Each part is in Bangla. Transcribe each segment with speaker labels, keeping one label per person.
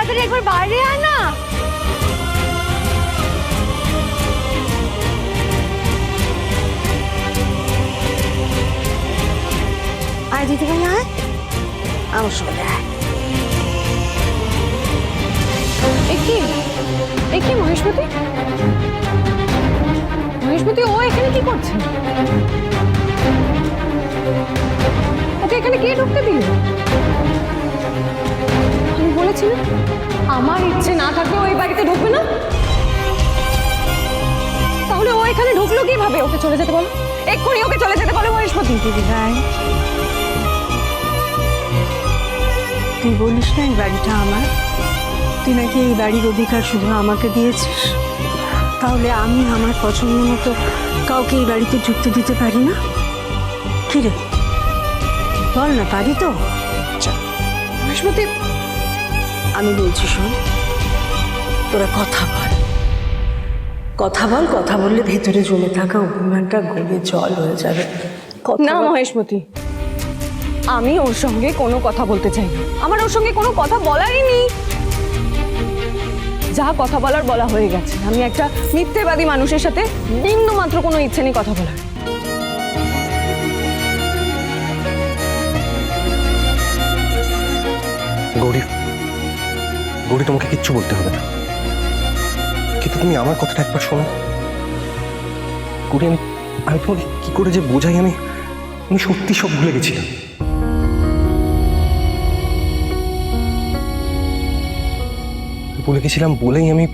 Speaker 1: তাড়াতাড়ি একবার বাইরে আয় না। আয় দিদি ভাই আয়, আমার সঙ্গে আয়।
Speaker 2: কি মহেশমতি? মহেশমতি ও এখানে কি করছে? ওকে এখানে কে ঢুকতে দিল? আমি বলেছি না আমার ইচ্ছে না থাকলে ওই বাড়িতে ঢুকবে না। তাহলে ও এখানে ঢুকলো কিভাবে? ওকে চলে যেতে বলো, এক্ষুনি ওকে চলে যেতে বলো মহেশমতি।
Speaker 1: দিদি ভাই তুই বলিস না এই বাড়িটা আমার, তুই নাকি এই বাড়ির অধিকার শুধু আমাকে দিয়েছিস, তাহলে আমি আমার পছন্দ মতো কাউকে এই বাড়িতে ঢুকতে দিতে পারি না? কি রে বল না, পারি তো?
Speaker 2: মহেশমতি
Speaker 1: আমি বলছি শোন, তোরা কথা বল, কথা বল, কথা বললে ভেতরে জমে থাকা অভিমানটা গলে জল হয়ে যাবে।
Speaker 2: না মহেশমতি, আমি ওর সঙ্গে কোনো কথা বলতে চাই না, আমার ওর সঙ্গে কোনো কথা বলারই নেই। যা কথা বলার বলা হয়ে গেছে। আমি একটা মিথ্যেবাদী মানুষের সাথে বিন্দু মাত্র কোনো ইচ্ছে নেই কথা বলার।
Speaker 3: গৌরী, গৌরী তোমাকে কিচ্ছু বলতে হবে না, কিন্তু তুমি আমার কথাটা একবার শোনো। গৌরী, আমি তোমাকে কি করে যে বোঝাই, আমি সত্যি সব ভুলে গেছিলাম। ভুলে গেছিলাম বলেই আমি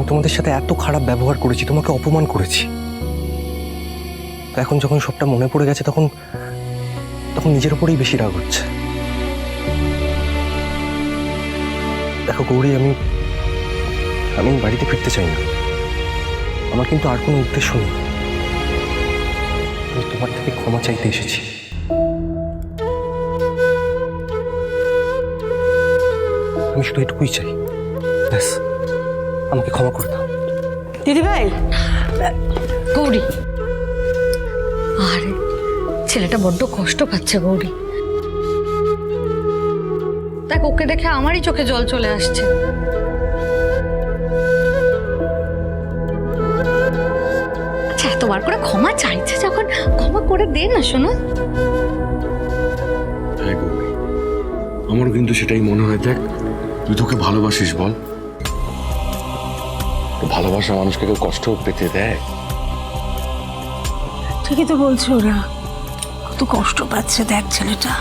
Speaker 3: তোমাদের সাথে এত খারাপ ব্যবহার করেছি, তোমাকে অপমান করেছি। এখন যখন সবটা মনে পড়ে গেছে তখন নিজের উপরেই বেশি রাগ হচ্ছে। দেখো গৌরী, আমি বাড়িতে ফিরতে চাই না, আমার কিন্তু আর কোনো উদ্দেশ্য নেই। আমি তোমার থেকে ক্ষমা চাইতে এসেছি। আমি শুধু এটুকুই চাই, ব্যাস, আমাকে ক্ষমা করে দাও।
Speaker 1: দিদি ভাই
Speaker 4: গৌরী, আরে ছেলেটা বড্ড কষ্ট পাচ্ছে গৌরী। দেখ, ওকে দেখে আমারই চোখে জল চলে আসছে। আচ্ছা, এতবার করে ক্ষমা চাইছে যখন, ক্ষমা করে দে না শোনো।
Speaker 5: হ্যাঁ গৌরী, আমারও কিন্তু সেটাই মনে হয়। দেখ, তুই তোকে ভালোবাসিস, বল? ভালোবাসা মানুষকে কেউ কষ্ট পেতে দেয়?
Speaker 1: ঠিকই তো বলছে, ওরা কত কষ্ট পাচ্ছে দেখ ছেলেটা।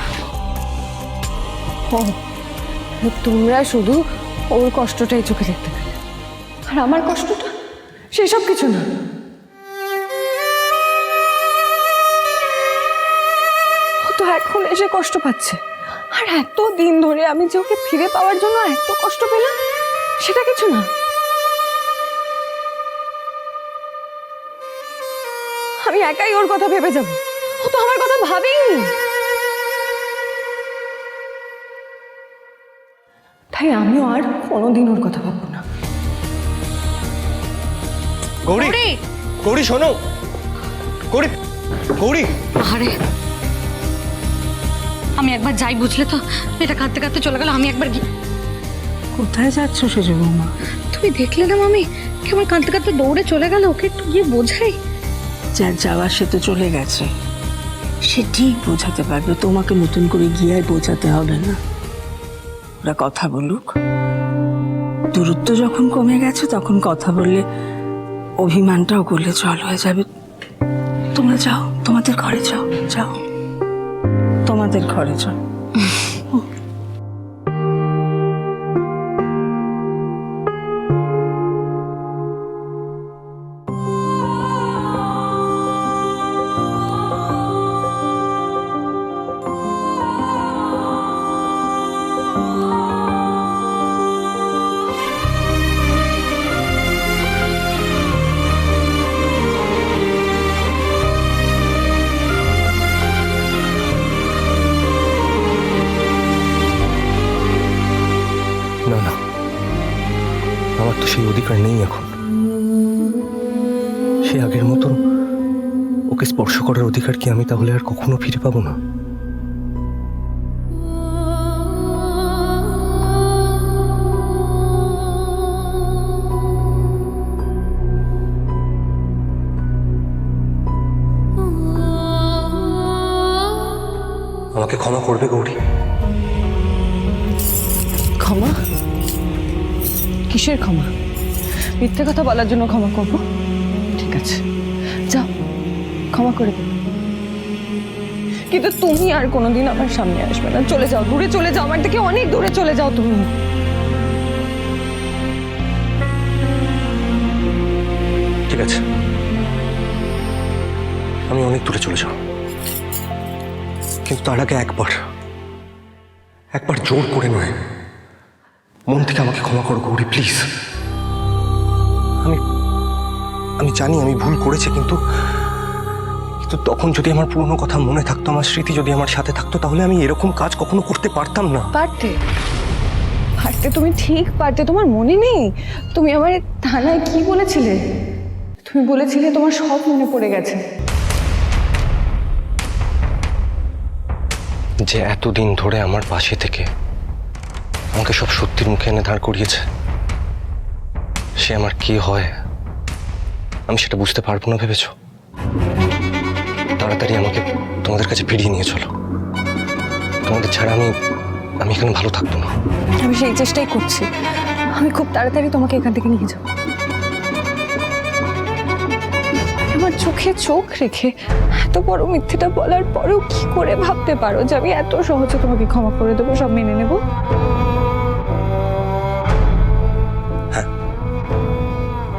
Speaker 2: তোমরা শুধু ওর কষ্টটাই চোখে দেখতে পেলে, আর আমার কষ্টটা সেসব কিছু না। ও তো এখন এসে কষ্ট পাচ্ছে, আর এত দিন ধরে আমি যে ওকে ফিরে পাওয়ার জন্য এত কষ্ট পেলাম, সেটা কিছু না। আমি একাই ওর কথা ভেবে যাব, ও তো আমার কথা ভাবেইনি। তাই আমিও আর কোনোদিন ওর কথা ভাববো না।
Speaker 3: গৌরী, গৌরী শোনো, গৌরী, গৌরী।
Speaker 4: আরে আমি একবার যাই, বুঝলে তো? এটা কাঁদতে কাঁদতে চলে গেল। আমি একবার
Speaker 1: কোথায় যাচ্ছ সেজো বৌমা?
Speaker 4: তুমি দেখলে না মামি, কেমন কাঁদতে কাঁদতে দৌড়ে চলে গেল। ওকে একটু গিয়ে বোঝাই।
Speaker 1: যার যাওয়ার সে তো চলে গেছে, সে ঠিক বোঝাতে পারবে, তোমাকে নতুন করে গিয়ে বোঝাতে হবে না। ওরা কথা বলুক, দূরত্ব যখন কমে গেছে তখন কথা বললে অভিমানটাও গলে জল হয়ে যাবে। তোমরা যাও, তোমাদের ঘরে যাও, যাও তোমাদের ঘরে যাও।
Speaker 3: না না, আমার তো সেই অধিকার নেই এখন। সে আগের মতো ওকে স্পর্শ করার অধিকার কি আমি তাহলে আর কখনো ফিরে পাবো না? ক্ষমা করবে গৌরী?
Speaker 2: ক্ষমা? কিসের ক্ষমা? মিথ্যে কথা বলার জন্য ক্ষমা করব? ঠিক আছে, যাও, ক্ষমা করে দেব। কিন্তু তুমি আর কোনোদিন আমার সামনে আসবে না। চলে যাও, দূরে চলে যাও, আমার থেকে অনেক দূরে চলে যাও তুমি।
Speaker 3: ঠিক আছে, আমি অনেক দূরে চলে যাব, কিন্তু তার আগে একবার জোর করে নয়, মন থেকে আমাকে ক্ষমা করো গৌরী, প্লিজ। আমি জানি আমি ভুল করেছি, কিন্তু তখন যদি আমার পুরনো কথা মনে থাকতো, আমার স্মৃতি যদি আমার সাথে থাকতো, তাহলে আমি এরকম কাজ কখনো করতে পারতাম না।
Speaker 2: পারতে, তুমি ঠিক পারতে। তোমার মনে নেই তুমি আমার থানায় কি বলেছিলে? তুমি বলেছিলে তোমার সব মনে পড়ে গেছে।
Speaker 3: যে এতদিন ধরে আমার পাশে থেকে আমাকে সব সত্যির মুখে এনে দাঁড় করিয়েছে, সে আমার কি হয় আমি সেটা বুঝতে পারবো না ভেবেছো? তাড়াতাড়ি আমাকে তোমাদের কাছে ফিরিয়ে নিয়ে চলো। তোমাদের ছাড়া আমি এখানে ভালো থাকবো না।
Speaker 2: আমি সেই চেষ্টাই করছি। আমি খুব তাড়াতাড়ি তোমাকে এখান থেকে নিয়ে যাবো। আমার চোখে চোখ রেখে এত বড় মিথ্যেটা বলার পরেও কি করে ভাবতে পারো যে আমি এত সহজে তোমাকে ক্ষমা করে দেবো, সব মেনে নেব?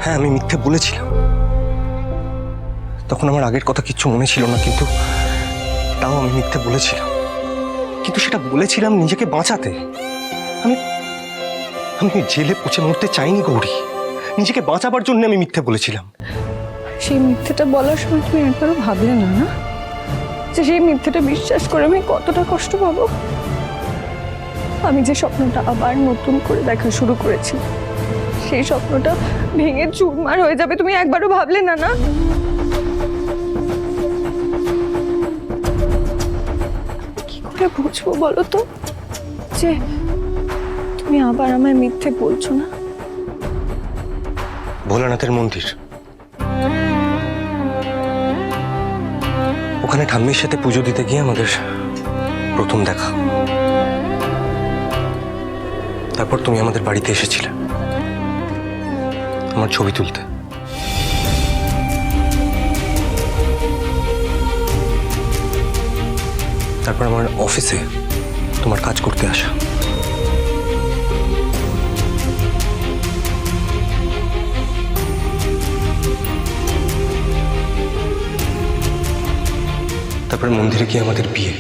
Speaker 3: হ্যাঁ, আমি মিথ্যে বলেছিলাম। তখন আমার আগের কথা কিচ্ছু মনে ছিল না, কিন্তু তাও আমি মিথ্যে বলেছিলাম। কিন্তু সেটা বলেছিলাম নিজেকে বাঁচাতে। আমি জেলে পচে মরতে চাইনি গৌরী, নিজেকে বাঁচাবার জন্য আমি মিথ্যে বলেছিলাম।
Speaker 2: সেই মিথ্যেটা বলার সময় তুমি একবারও ভাবলে না যে সেই মিথ্যেটা বিশ্বাস করে আমি কতটা কষ্ট পাবো? আমি যে স্বপ্নটা আবার নতুন করে দেখা শুরু করেছি, সেই স্বপ্নটা ভেঙে চুরমার হয়ে যাবে, তুমি একবারও ভাবলে না? কি করে বুঝবো বলো তো যে তুমি আবার আমায় মিথ্যে বলছো না?
Speaker 3: ভোলানাথের মন্দির, ওখানে ঠাম্মির সাথে পুজো দিতে গিয়ে আমাদের প্রথম দেখা। তারপর তুমি আমাদের বাড়িতে এসেছিলে আমার ছবি তুলতে। তারপর আমার অফিসে তোমার কাজ করতে আসা। তারপরে মন্দিরে গিয়ে আমাদের বিয়ে।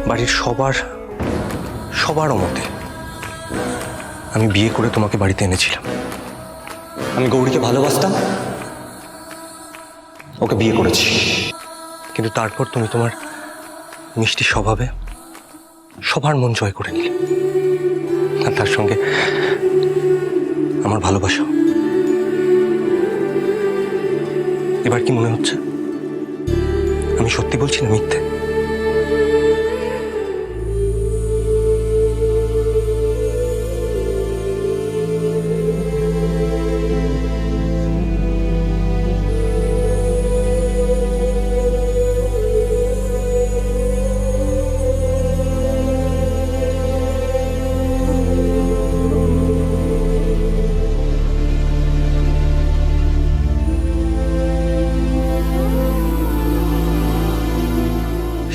Speaker 3: বাড়ির সবার মতে আমি বিয়ে করে তোমাকে বাড়িতে এনেছিলাম। আমি গৌরীকে ভালোবাসতাম, ওকে বিয়ে করেছি, কিন্তু তারপর তুমি তোমার মিষ্টি স্বভাবে সবার মন জয় করে নিলে, আর তার সঙ্গে আমার ভালোবাসা। এবার কি মনে হচ্ছে আমি সত্যি বলছি না মিথ্যে?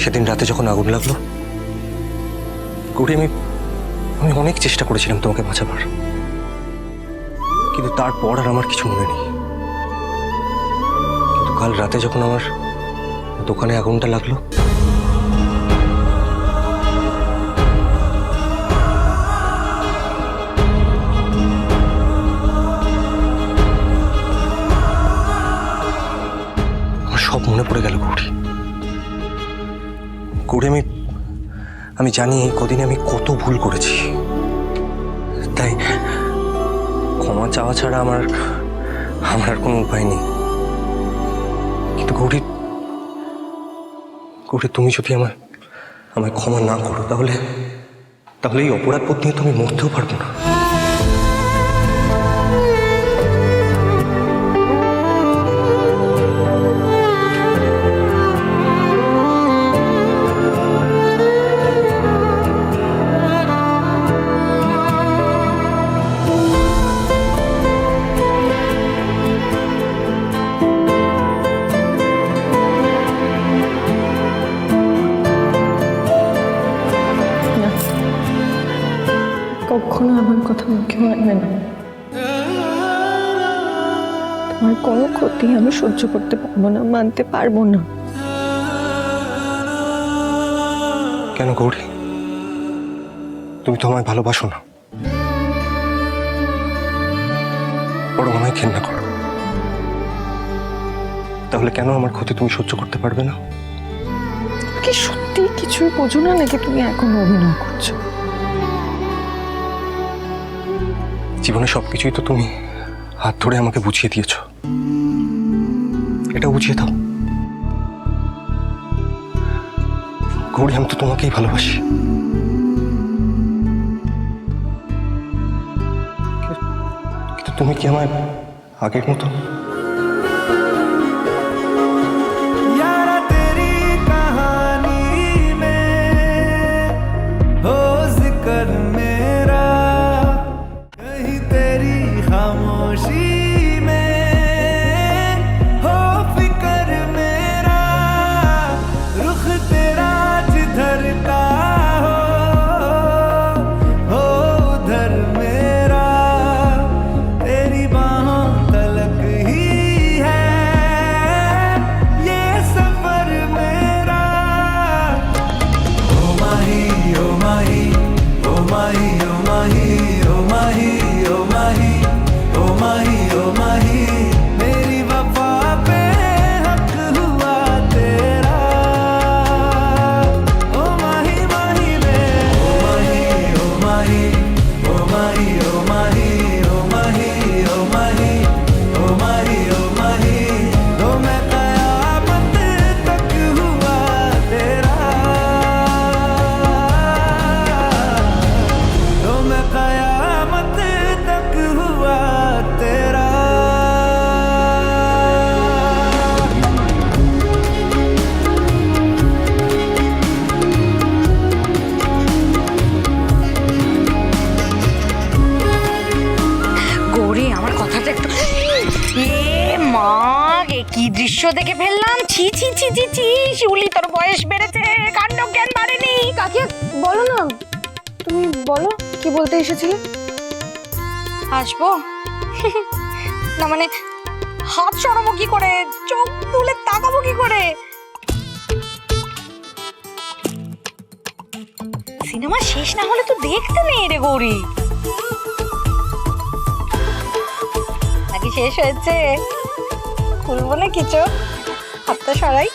Speaker 3: সেদিন রাতে যখন আগুন লাগলো গৌরী, আমি অনেক চেষ্টা করেছিলাম তোমাকে বাঁচাবার, কিন্তু তারপর আর আমার কিছু মনে নেই। কিন্তু কাল রাতে যখন আমার দোকানে আগুনটা লাগলো, আমার সব মনে পড়ে গেল গৌরী। আমি জানি এই কদিনে আমি কত ভুল করেছি, তাই ক্ষমা চাওয়া ছাড়া আমার আর কোনো উপায় নেই। কিন্তু গৌরী, তুমি যদি আমায় ক্ষমা না করো, তাহলে তাহলে এই অপরাধ বোধ নিয়ে তুমি মরতেও পারবো না।
Speaker 2: কখনো আমার কথা মুখে আনবে না। তোমার কোনো ক্ষতি আমি সহ্য করতে পারবো না, মানতে পারবো না।
Speaker 3: কেন গৌরী? তুমি তো আমায় ভালোবাসো না, বরং আমায় ঘেন্না করো। তাহলে কেন আমার ক্ষতি তুমি সহ্য করতে পারবে না?
Speaker 2: কি সত্যি কিছুই বোঝো না নাকি তুমি এখনো অভিনয় করছো?
Speaker 3: জীবনে সবকিছুই তো তুমি হাত ধরে আমাকে বুঝিয়ে দিয়েছো, এটা বুঝিয়ে দাও। গৌরী, আমি তো তোমাকেই ভালোবাসি, কিন্তু তুমি কি আমায় আগের মতো
Speaker 4: কি দৃশ্য দেখে ফেললাম! ছি ছি ছি ছি ছি, শিউলি তোর বয়স বেড়েছে, কাণ্ড জ্ঞান বাড়েনি।
Speaker 2: কাকিয়া বলো না, তুমি বলো কি বলতে এসেছিলে?
Speaker 4: আসবো না মানে হাত সরাবো কি করে, চোখ তুলে তাকাবো কি করে? সিনেমা শেষ না হলে তো দেখতে নেই রে গৌরী। নাকি শেষ হয়েছে? খুলবো না কিছু, হাতটা সরাই।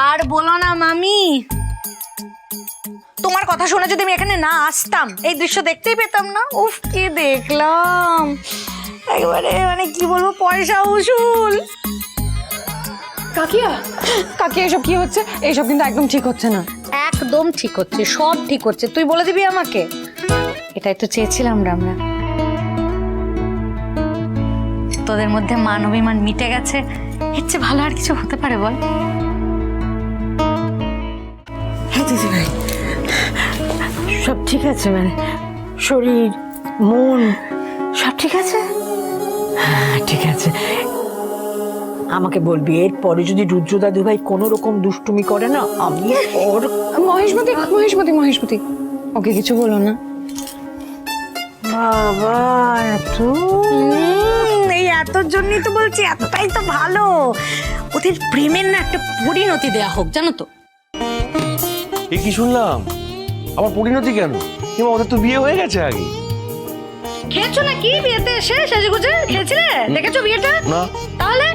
Speaker 4: আর বলো না মামি, তোমার কথা শুনে যদি আমি এখানে না আসতাম এই দৃশ্য দেখতেই পেতাম না। উফ কি দেখলাম, একবারে মানে কি বলবো, পয়সা উসুল।
Speaker 2: কাকিয়া কাকিয়া এসব কি হচ্ছে? এইসব কিন্তু একদম ঠিক হচ্ছে না।
Speaker 4: একদম ঠিক হচ্ছে, সব ঠিক হচ্ছে, তুই বলে দিবি আমাকে। এটাই তো চেয়েছিলাম আমরা। তোদের মধ্যে মান অভিমান মিটে গেছে, এর চেয়ে ভালো আর কিছু হতে পারে বল?
Speaker 1: হ্যাঁ দিদি ভাই, সব ঠিক আছে, মানে শরীর মন সব ঠিক আছে। হ্যাঁ ঠিক আছে। আমাকে বলবি এরপরে যদি রুদ্র দাদু ভাই কোনো রকম দুষ্টুমি করে না, আমি ওর।
Speaker 2: মহেশমতি মহেশমতি মহেশমতি, ওকে কিছু বলো না।
Speaker 1: বাবা এত
Speaker 4: এই এতর জন্যই তো বলছি, এতটাই তো ভালো। ওদের প্রেমের না একটা পরিণতি দেয়া হোক, জানো তো?
Speaker 5: এ কি শুনলাম, আবার পরিণতি কেন? কিংবা ওদের তো বিয়ে হয়ে গেছে আগে।
Speaker 4: খেয়েছো নাকি বিয়েতে এসে সেজেগুজে? খেয়েছিলে? দেখেছো বিয়েটা?
Speaker 5: না।
Speaker 4: তাহলে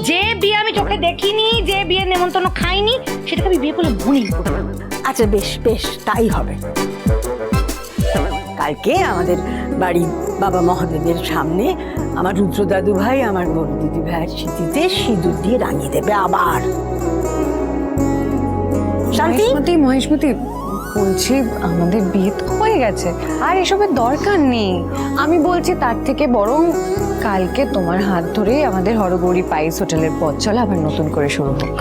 Speaker 4: যে বিয়ে আমি চোখে দেখিনি, যে বিয়ের নেমন্তন্ন খাইনি, সেটাকে আমি বিয়ে করলে মনেই করবো।
Speaker 1: আচ্ছা বেশ বেশ, তাই হবে।
Speaker 6: কালকে আমাদের বাড়ির বাবা মহাদেবের সামনে আমার রুদ্র দাদু ভাই আমার বড় দিদি ভাইয়ের স্মৃতিতে সিঁদুর দিয়ে রাঙিয়ে দেবে আবার। শান্তি,
Speaker 2: মহেশমতি বলছি আমাদের বিয়ে তো হয়ে গেছে, আর এসবের দরকার নেই। আমি বলছি তার থেকে বরং কালকে তোমার হাত ধরেই আমাদের হরগৌরী পাইস হোটেলের পথ চলা আবার নতুন করে শুরু হোক।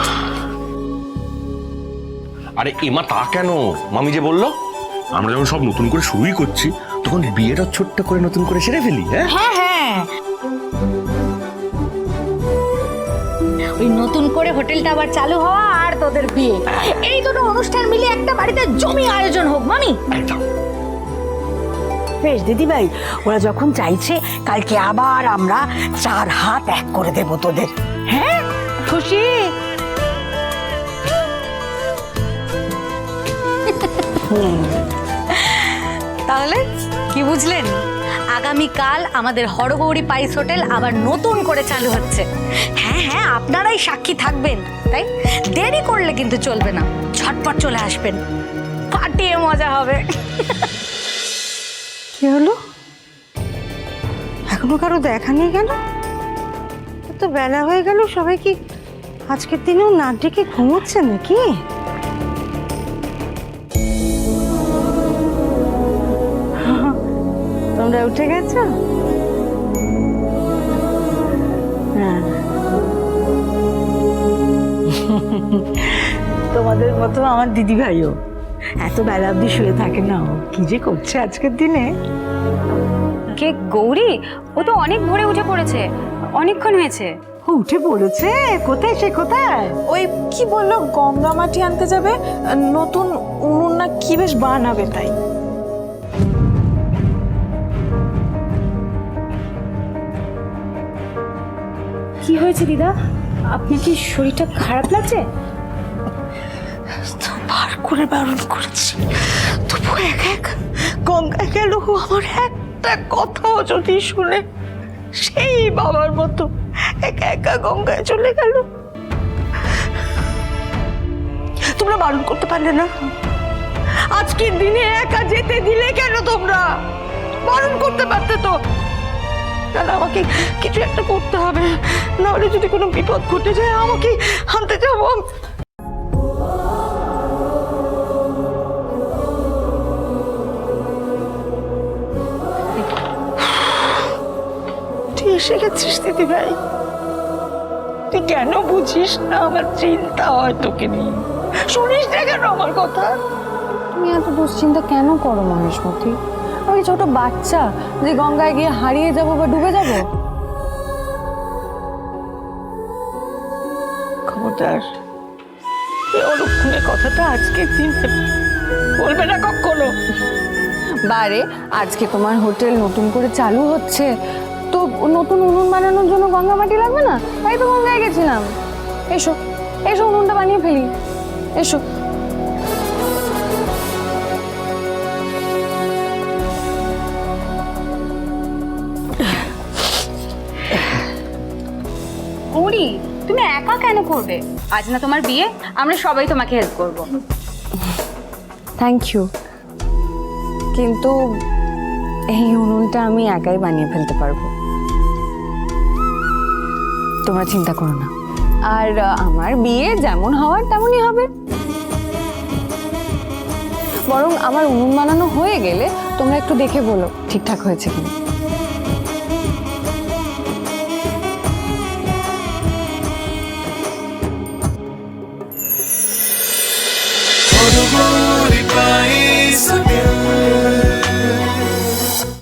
Speaker 5: আরে এমা তা কেন, মামি যে বললো আমরা যখন সব নতুন করে শুরুই করছি তখন বিয়েটা ছোট্ট করে নতুন করে সেরে ফেলি। হ্যাঁ
Speaker 4: হ্যাঁ হ্যাঁ, ওই নতুন করে হোটেলটা আবার চালু হওয়া আর তোদের বিয়ে, এই দুটো অনুষ্ঠান মিলে একটা বাড়িতে জমি আয়োজন হোক মামি।
Speaker 6: বেশ দিদি ভাই, ওরা যখন চাইছে কালকে আবার আমরা 4 হাত এক করে দেব তোদের। হ্যাঁ খুশি?
Speaker 4: তাহলে কি বুঝলেন, আগামীকাল আমাদের হরগৌরী পাইস হোটেল আবার নতুন করে চালু হচ্ছে। হ্যাঁ হ্যাঁ, আপনারাই সাক্ষী থাকবেন, তাই দেরি করলে কিন্তু চলবে না, ঝটপট চলে আসবেন, ফাটিয়ে মজা হবে।
Speaker 7: কি হলো, এখনো কারো দেখা নেই কেন? এত বেলা হয়ে গেল, সবাই কি আজকের দিনেও না ডেকে ঘুমোচ্ছে নাকি? তোমরা উঠে গেছো? হ্যাঁ,
Speaker 6: তোমাদের মতো আমার দিদি ভাইও এত বেলা অবধি শুয়ে থাকে না। ও কি যে করছে আজকের দিনে।
Speaker 8: কে গৌরী? ও তো অনেক ভোরে উঠে পড়েছে, অনেকক্ষণ হয়েছে।
Speaker 6: ও উঠে পড়েছে? কোথায় সে, কোথায়?
Speaker 7: ওই কি বললো গঙ্গা মাটি আনতে যাবে, নতুন উনুন না কি বেশ বানাবে, তাই।
Speaker 8: কি হয়েছে দিদা, আপনার কি শরীরটা খারাপ লাগছে?
Speaker 7: তো বার করে বারণ করেছি, তবু এক এক গঙ্গায় গেল। আমার একটা কথাও যদি শুনে, সেই বাবার মতো একা একা গঙ্গায় চলে গেল। তোমরা বারণ করতে পারলে না? আজকের দিনে একা যেতে দিলে কেন? তোমরা বারণ করতে পারতে তো। কারণ আমাকে কিছু একটা করতে হবে, নাহলে যদি কোনো বিপদ ঘটে যায় আমাকে আনতে যাবো। তুই এসে গেছিস দিদি ভাই, তুই কেন বুঝিস না আমার চিন্তা হয় তোকে নিয়ে? শুনিস না কেন আমার কথা?
Speaker 2: তুমি এত দুশ্চিন্তা কেন করো মহেশমতি? আমি ছোট বাচ্চা যে গঙ্গায় গিয়ে হারিয়ে যাব বা ডুবে যাব?
Speaker 7: খবরদার, এই অলক্ষণের কথাটা আজকের দিনে বলবে না কখনো।
Speaker 2: বারে, আজকে তোমার হোটেল নতুন করে চালু হচ্ছে, তো নতুন উনুন বানানোর জন্য গঙ্গা মাটি লাগবে না? তাই তো গঙ্গায় গেছিলাম। এসো এসো, উনুনটা বানিয়ে ফেলি, এসো।
Speaker 8: গৌরী, তুমি একা কেন করবে? আজ না তোমার বিয়ে, আমরা সবাই তোমাকে হেল্প করব।
Speaker 2: থ্যাংক ইউ, কিন্তু এই উনুনটা আমি একাই বানিয়ে ফেলতে পারবো, তোমরা চিন্তা করো না। আর আমার বিয়ে যেমন হওয়ার তেমনই হবে। বরং আমার উনুন বানানো হয়ে গেলে তোমরা একটু দেখে বলো ঠিকঠাক হয়েছে কিনা।